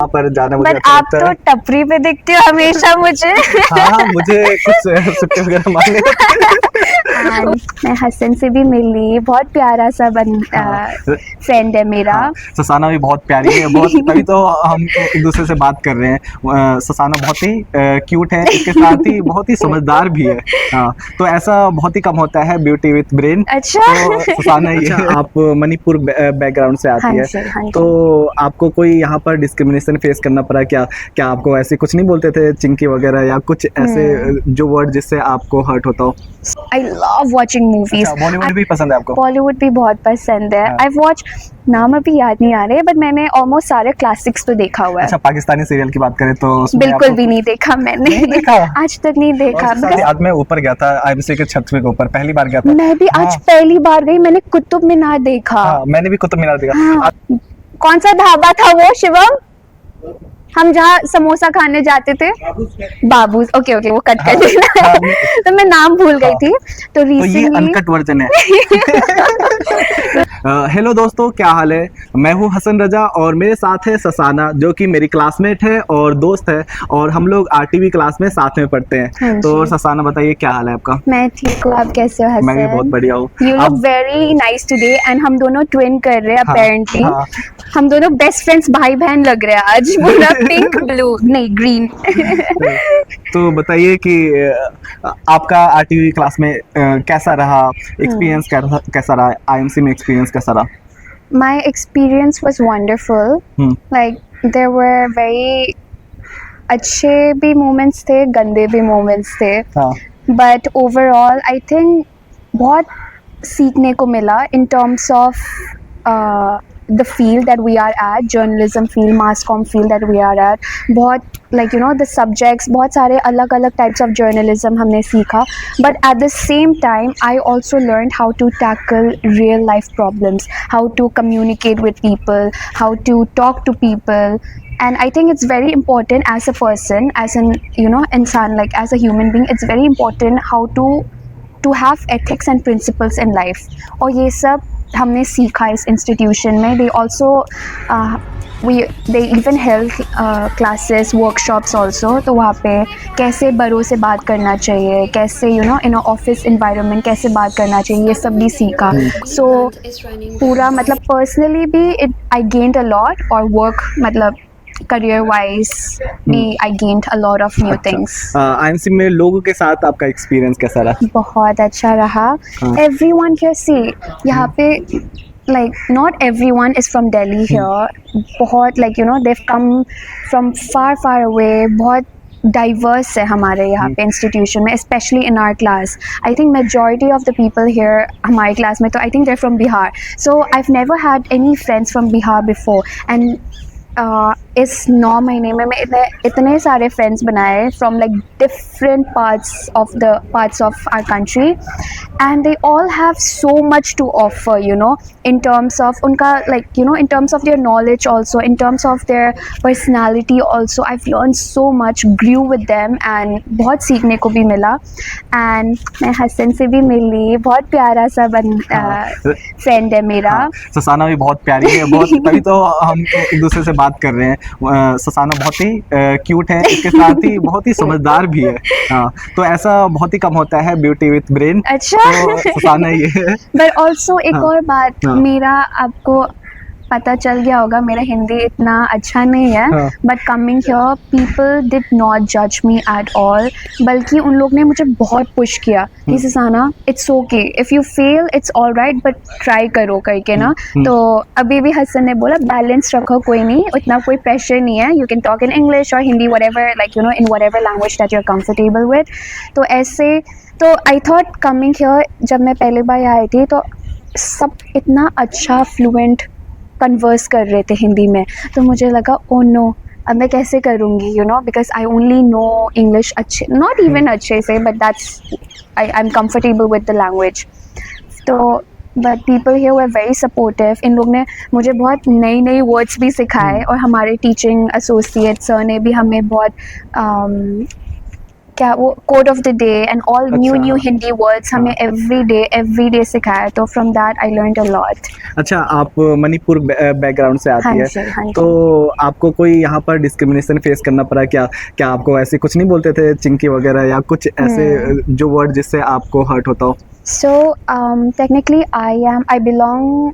वहाँ पर जाना मुझे बट अच्छा आप लगता तो है। टपरी पे दिखते हो हमेशा मुझे। हाँ, मुझे कुछ सुट्टे वगैरह मारने होते हैं। And मैं हसन से भी मिली, बहुत प्यारा सा हाँ, फ्रेंड है मेरा। हाँ, ससाना भी बहुत प्यारी है, बहुत तभी तो हम एक दूसरे से बात कर रहे हैं। ससाना बहुत ही क्यूट है, इसके साथ ही बहुत ही समझदार भी है। हाँ, तो ऐसा बहुत ही कम होता है ब्यूटी विथ ब्रेन। अच्छा। तो ससाना ये आप मणिपुर बैकग्राउंड से हाँ आती है, जी, हाँ जी। तो आपको कोई यहाँ पर डिस्क्रिमिनेशन फेस करना पड़ा क्या? क्या आपको ऐसे कुछ नहीं बोलते थे, चिंकी वगैरह या कुछ ऐसे जो वर्ड जिससे आपको हर्ट होता हो? I love watching movies. अच्छा, बॉलीवुड भी पसंद है आपको? बॉलीवुड भी बहुत पसंद है। हाँ। आई वॉच, नाम अभी याद नहीं आ रहे, बट मैंने ऑलमोस्ट सारे क्लासिक्स तो देखा हुआ है। अच्छा, पाकिस्तानी सीरियल की बात करें तो उसमें बिल्कुल आपको भी नहीं देखा मैंने। नहीं देखा? आज तक नहीं देखा। और आज मैं ऊपर गया था आईएमसी के छत के ऊपर, पहली बार गया था। मैं भी आज हाँ, पहली बार गई, मैंने कुतुब मीनार देखा। हाँ, मैंने भी कुतुब मीनार देखा। हाँ। कौन सा ढाबा था वो शिवम, हम जहाँ समोसा खाने जाते थे? बाबूस। ओके ओके, वो कट कर हाँ, देना। हाँ, तो मैं नाम भूल गई हाँ। थी। तो तो ये रिसेंटली अनकट वर्जन है। हेलो दोस्तों, क्या हाल है? मैं हूँ हसन रजा और मेरे साथ है ससाना, जो कि मेरी क्लासमेट है और दोस्त है, और हम लोग आरटीवी क्लास में साथ में पढ़ते हैं। हाँ तो जी। ससाना बताइए, क्या हाल है आपका? मैं ठीक हूँ, आप कैसे हो मैं भी बहुत हसन? बढ़िया हूँ। यू लुक आप वेरी नाइस टुडे, एंड हम दोनों ट्विन कर रहे हैं हाँ, अपेरेंटली। हाँ। हम दोनों बेस्ट फ्रेंड्स, भाई बहन लग रहे हैं आज। पूरा पिंक ब्लू नहीं ग्रीन। तो बताइए कि आपका आरटीवी क्लास में कैसा रहा एक्सपीरियंस? कैसा रहा आईएमसी में एक्सपीरियंस कैसा रहा? My experience was wonderful. Hmm, Like there were very अच्छे भी moments थे, गंदे भी moments थे, हाँ, but overall I think बहुत सीखने को मिला in terms of the field that we are at, journalism field, mass comm field that we are at. बहुत like you know the subjects, बहुत सारे अलग अलग types of journalism हमने सीखा, but at the same time I also learned how to tackle real life problems, how to communicate with people, how to talk to people. And I think it's very important as a person, as an you know insan, like as a human being, it's very important how to have ethics and principles in life. और ये सब हमने सीखा इस institution में. They also they even held classes, workshops also. तो वहाँ पे कैसे बड़ों से बात करना चाहिए, कैसे you know in a office environment कैसे बात करना चाहिए, ये सब भी सीखा. So पूरा मतलब personally भी I gained a lot, और work मतलब career wise भी I gained a lot of new things. IMC में लोगों के साथ आपका एक्सपीरियंस कैसा रहा? बहुत अच्छा रहा. हाँ. Everyone here, see, यहाँ पे like not everyone is from Delhi here. बहुत like you know they've come from far away. बहुत diverse है हमारे यहाँ पे institution में, especially in our class. I think majority of the people here हमारे class में तो I think they're from Bihar. So I've never had any friends from Bihar before, and इस 9 महीने में मैं इतने सारे फ्रेंड्स बनाए from like different parts of our country, and they all have so much to offer you know in terms of उनका like you know in terms of their knowledge also, in terms of their personality also. I learn so much, grew with them, and बहुत सीखने को भी मिला. And मैं हसन से भी मिली, बहुत प्यारा सा फ्रेंड है मेरा. हाँ, ससाना भी बहुत प्यारी है, बहुत तभी तो हम एक दूसरे से बात कर रहे हैं. ससाना बहुत ही क्यूट है, इसके साथ ही बहुत ही समझदार भी है. हाँ, तो ऐसा बहुत ही कम होता है ब्यूटी विथ ब्रेन. अच्छा. तो ससाना ये है. बट ऑल्सो एक हाँ, और बात, हाँ, मेरा आपको पता चल गया होगा मेरा हिंदी इतना अच्छा नहीं है, हाँ, but coming here people did not जज मी एट ऑल. बल्कि उन लोग ने मुझे बहुत पुश किया कि ससाना it's okay, if you fail it's all right, but try करो करके ना. तो अभी भी हसन ने बोला बैलेंस रखो, कोई नहीं, उतना कोई प्रेशर नहीं है, you can talk in English और Hindi, whatever like you know in whatever language that you are comfortable with. तो ऐसे तो आई थॉट कमिंग हियर, जब मैं पहली बार आई थी तो सब इतना अच्छा फ्लुएंट कन्वर्स कर रहे थे हिंदी में, तो मुझे लगा ओ नो, अब मैं कैसे करूँगी you know, because I only know English अच्छे, नॉट इवन अच्छे से, but that's I am comfortable with the language. तो but people here were very supportive. इन लोग ने मुझे बहुत नई नई वर्ड्स भी सिखाए, और हमारे टीचिंग एसोसिएट सर ने भी हमें बहुत क्या वो code of the day and all new अच्छा। हिंदी वर्ड्स हमें एवरी डे सिखाया, तो from that I learned a lot. अच्छा, आप मणिपुर बैकग्राउंड से हाँ आती है, जी, हाँ जी। तो आपको कोई यहाँ पर डिस्क्रिमिनेशन फेस करना पड़ा क्या? क्या आपको ऐसे कुछ नहीं बोलते थे, चिंकी वगैरह, या कुछ ऐसे जो वर्ड जिससे आपको हर्ट होता हो? So technically I belong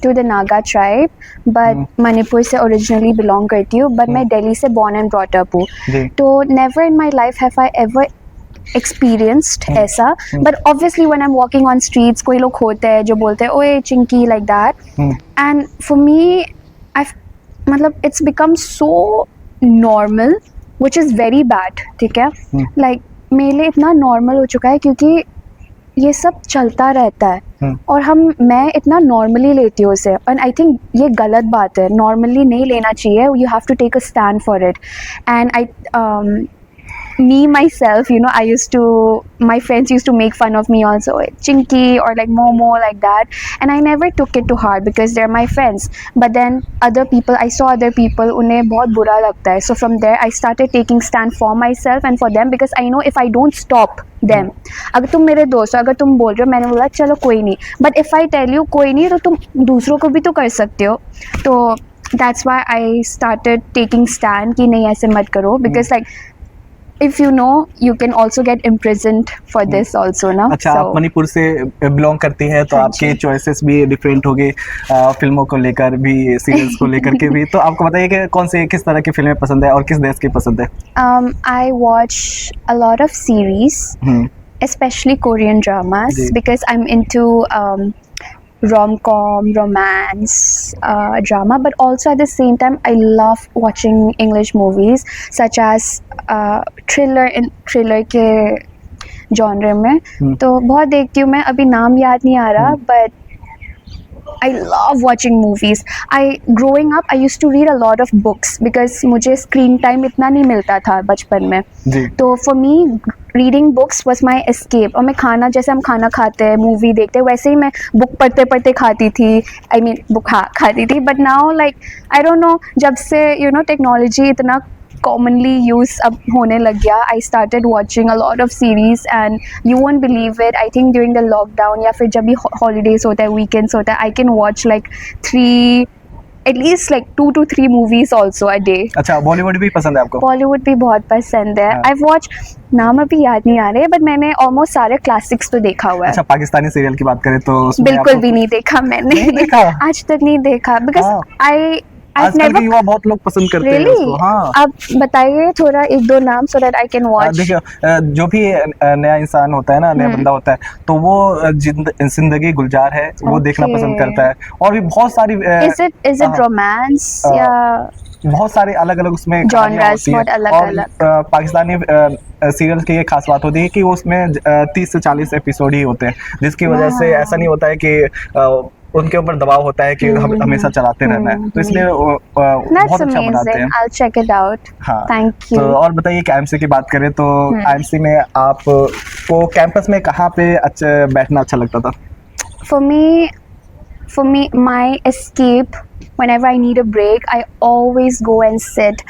to the Naga tribe, but Manipur से originally belong करती हूँ, but मैं दिल्ली से born and brought up हूँ, जी। तो never in my life have I ever experienced ऐसा, but obviously when I'm walking on streets कोई लोग होते हैं जो बोलते हैं ओए Chinki like that, and for me I've मतलब it's become so normal which is very bad, ठीक है, like मेरे लिए इतना normal हो चुका है क्योंकि ये सब चलता रहता है और मैं इतना नॉर्मली लेती हूँ उसे, एंड आई थिंक ये गलत बात है, नॉर्मली नहीं लेना चाहिए, you have to take a stand for it, and I me myself, you know, my friends used to make fun of me also, Chinky or like Momo like that, and I never took it to heart because they're my friends, but then I saw other people उन्हें बहुत बुरा लगता है, so from there I started taking stand for myself and for them because I know if I don't stop them, अगर तुम मेरे दोस्त हो, अगर तुम बोल रहे हो, मैंने बोला चलो कोई नहीं, but if I tell you कोई नहीं, तो तुम दूसरों को भी तो कर सकते हो, तो that's why I started taking stand कि नहीं ऐसे मत करो, because like if you know you can also get imprisoned for this also ना। अच्छा, so, आप मणिपुर से बिलोंग करती है, तो हाँ आपके जी। चॉइसेस भी डिफरेंट होंगे, फिल्मों को लेकर भी, सीरियल्स को लेकर के भी, तो आपको बताइए कि कौन से किस तरह की फिल्में पसंद है और किस देश की पसंद है? I watch a lot of series, especially Korean dramas, ji. because I'm into rom-com, romance, drama, but also at the same time I love watching English movies such as thriller के genre में, तो बहुत देखती हूँ मैं, अभी नाम याद नहीं आ रहा, but I love watching movies. Growing up I used to read a lot of books because मुझे screen time इतना नहीं मिलता था बचपन में, जी। तो for me reading books was my escape, और मैं खाना, जैसे हम खाना खाते हैं, मूवी देखते हैं, वैसे ही मैं बुक पढ़ते पढ़ते खाती थी, I mean बुक खाती थी, but now like I don't know, जब से you know टेक्नोलॉजी इतना commonly use अब होने लग गया, I started watching a lot of series and you won't believe it, I think during the lockdown या फिर जब भी holidays होता है, weekends होता है, I can watch like at least like 2 to 3 movies also a day। अच्छा, बॉलीवुड भी पसंद है आपको? बॉलीवुड भी बहुत पसंद है, हाँ। I've watched, नाम अभी याद नहीं आ रहे, बट मैंने ऑलमोस्ट सारे क्लासिक्स तो देखा हुआ है। अच्छा, पाकिस्तानी सीरियल की बात करें तो उसमें बिल्कुल आपको भी नहीं देखा मैंने, नहीं देखा? आज तक नहीं देखा, बिकॉज I've आजकल never के युवा बहुत लोग पसंद करते हैं really उसको। हाँ, आप बताइए थोड़ा एक दो नाम so that I can watch। देखिए, जो भी नया इंसान होता है ना, नया बंदा होता है, तो वो जिंदगी गुलजार है, वो देखना Okay। पसंद करता है, और भी बहुत सारी is it romance या बहुत सारे अलग अलग उसमें कहानियां Genres, होती हैं, बहुत अलग और अलग। पाकिस्तानी सीरियल की ये खास बात होती है कि उसमें 30 से 40 एपिसोड ही होते हैं, जिसकी वजह से Wow। ऐसा नहीं होता है कि उनके ऊपर दबाव होता है कि हमेशा चलाते रहना है, तो इसलिए That's बहुत अच्छा बनाते amazing, हैं। I'll check it out। हाँ, Thank you। तो और बताइए कि आईएमसी की बात करें तो आईएमसी में आपको कैंपस में कहाँ पे बैठना अच्छा लगता था? For me, my escape, whenever I need a break, I always go and sit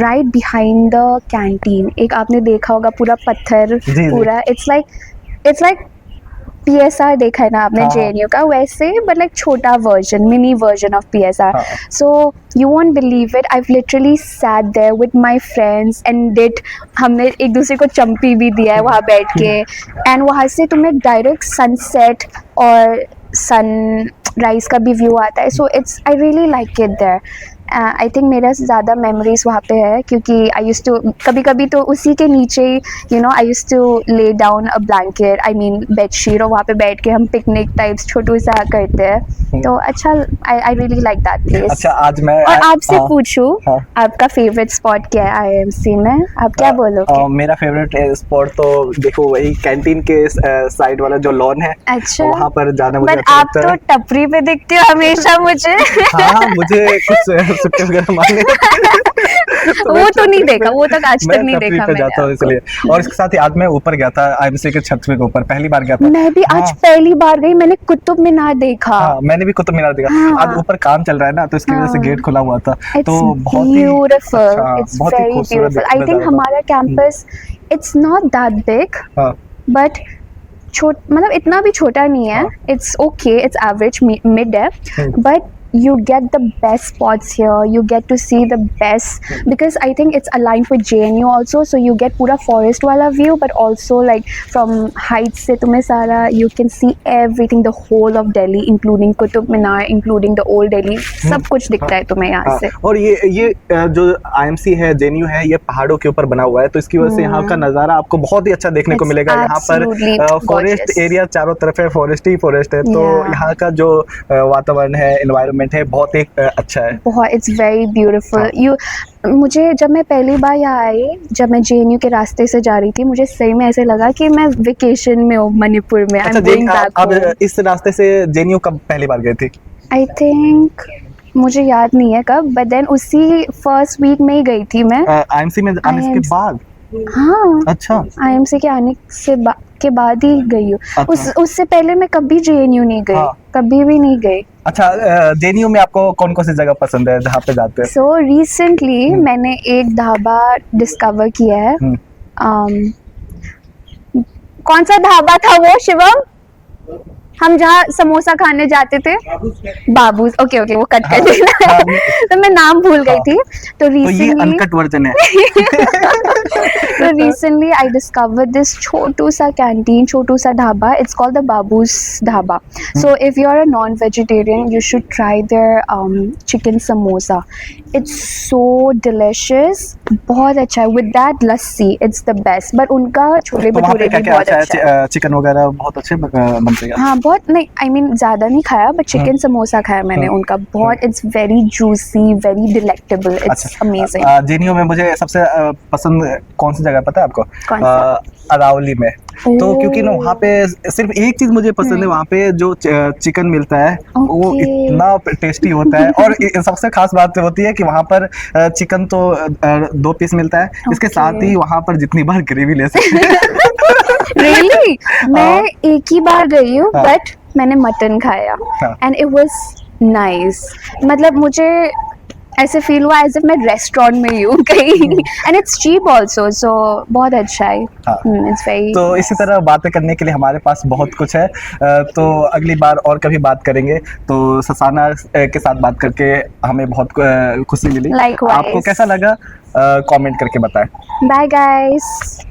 right behind the canteen। एक आपने देखा होगा पूरा पत्थर, जी। पूरा it's like PSR देखा है ना आपने, हाँ। JNU का, वैसे but like छोटा version, mini version of PSR। हाँ। So you won't believe it, I've literally sat there with my friends and हमने एक दूसरे को चंपी भी दिया है वहाँ बैठ के, and वहाँ से तुम्हें डायरेक्ट सनसेट और सनराइज का भी व्यू आता है, so I really like it there। I think मेरा ज़्यादा मेमोरीज वहाँ पे है, क्योंकि आई यूज़ टू कभी कभी तो उसी के नीचे you know I use to lay down a blanket, I mean bedsheet, और वहाँ पे बैठ के हम पिकनिक टाइप्स छोटू सा करते हैं, तो अच्छा I really like that place. अच्छा, आज मैं और आपसे पूछूं, हाँ। आपका फेवरेट स्पॉट क्या है IIMC में, आप क्या बोलोगे? मेरा फेवरेट स्पॉट तो देखो वही कैंटीन के साइड वाला जो लॉन है, अच्छा, वहाँ पर जाना मुझे बट अच्छा आप लगता तो है। टपरी पे दिखते हो हमेशा मुझे। हाँ, मुझे कुछ सुट्टे वगैरह मारने वो तो नहीं देखा, वो तक आज तक मैं नहीं तफरीह देखा पे मैंने जाता हूँ आपको। इसलिए। और इसके साथ ही आज मैं ऊपर गया था आईएमसी के छत के ऊपर, पहली बार गया था। मैं भी आज हाँ, पहली बार गई, मैंने कुतुब मीनार देखा। हाँ मैंने भी कुतुब मीनार देखा। हाँ। आज ऊपर काम चल रहा है ना, तो इसकी वजह से हाँ। गेट खुला हुआ था, It's तो बहुत ही beautiful. अच्छा, It's बहुत ही very खूबसूरत beautiful. I think नजारा था। हमारा campus it's not that big, हाँ but मतलब इतना भी छोटा नहीं है. हाँ। It's okay. It's average mid है, हम्म। but you get the best spots here. You get to see the best because I think it's aligned with JNU also. So you get पूरा forest वाला view, but also like from heights से तुम्हें सारा you can see everything, the whole of Delhi, including Qutub Minar, including the old Delhi. सब कुछ दिखता है तुम्हें यहाँ हाँ, से. और ये जो आईएमसी है, जेएनयू है, ये पहाड़ों के ऊपर बना हुआ है, तो इसकी वजह से यहाँ का नज़ारा आपको बहुत ही अच्छा देखने को It's मिलेगा। यहाँ पर absolutely फॉरेस्ट gorgeous. एरिया चारों तरफ है, फॉरेस्ट ही फॉरेस्ट है, तो Yeah. यहाँ का जो वातावरण है, एनवायरनमेंट है, बहुत ही अच्छा है। बहुत इट्स वेरी ब्यूटीफुल. हाँ। मुझे जब मैं पहली बार यहाँ आई, जब मैं JNU के रास्ते से जा रही थी, मुझे सही में ऐसे लगा कि मैं वेकेशन में हूँ मणिपुर में. आई अच्छा, एम गोइंग बैक अब होम. इस रास्ते से जेएनयू कब पहली बार गए थे? आई थिंक मुझे याद नहीं है कब, बट देन उसी फर्स्ट वीक में ही गई थी मैं. आईएमसी में आने के IMC बाद? हाँ, अच्छा IMC के आने से के बाद ही गई हूँ. अच्छा। उससे पहले मैं कभी JNU नहीं गई. हाँ। कभी भी नहीं गई. अच्छा, जेएनयू में आपको कौन कौन सी जगह पसंद है जहाँ पे जाते हैं? सो रिसेंटली मैंने एक ढाबा डिस्कवर किया है. कौन सा ढाबा था वो शिवम, हम जहाँ समोसा खाने जाते थे? बाबूज. ओके ओके, वो कट कर देना. हाँ। तो मैं नाम भूल गई थी. तो तो ये रिसेंटली अनकट वर्जन है। तो रिसेंटली आई डिस्कवर्ड दिस छोटू सा कैंटीन, छोटू सा dhaba. It's called the Babu's dhaba. So if you are a non vegetarian you should try their chicken samosa. It's so delicious, बहुत अच्छा है. With that lassi, it's the best. But उनका छोले तो वहाँ पे भटूरे क्या भी क्या बहुत अच्छा अच्छा है. है? चिकन वगैरह बहुत अच्छे बनते हैं। हाँ, बहुत नहीं, आई मीन ज़्यादा नहीं खाया, बट चिकन समोसा खाया मैंने उनका. बहुत it's very juicy, very delectable. It's amazing. JNU में मुझे सबसे पसंद कौन सी जगह पता है आपको? कौन सा? अरावली में. तो क्योंकि ना वहाँ पे सिर्फ एक चीज मुझे पसंद है, वहाँ पे जो चिकन मिलता है वो Okay. इतना टेस्टी होता है. और सबसे खास बात होती है कि वहाँ पर चिकन तो 2 पीस मिलता है, इसके साथ ही वहाँ पर जितनी बार ग्रेवी ले सकते हैं। रियली मैं एक ही बार गई हूँ, हाँ। बट मैंने मटन खाया हाँ। And it was nice. मतलब मुझे ऐसे फील हुआ एज इफ मैं रेस्टोरेंट में ही हूँ कहीं. एंड इट्स चीप आल्सो, सो बहुत अच्छा है. हाँ। It's very. तो इसी तरह बातें करने के लिए हमारे पास बहुत कुछ है. तो अगली बार और कभी बात करेंगे. तो ससाना के साथ बात करके हमें बहुत खुशी मिली. Likewise. आपको कैसा लगा कमेंट करके बताएं. Bye guys.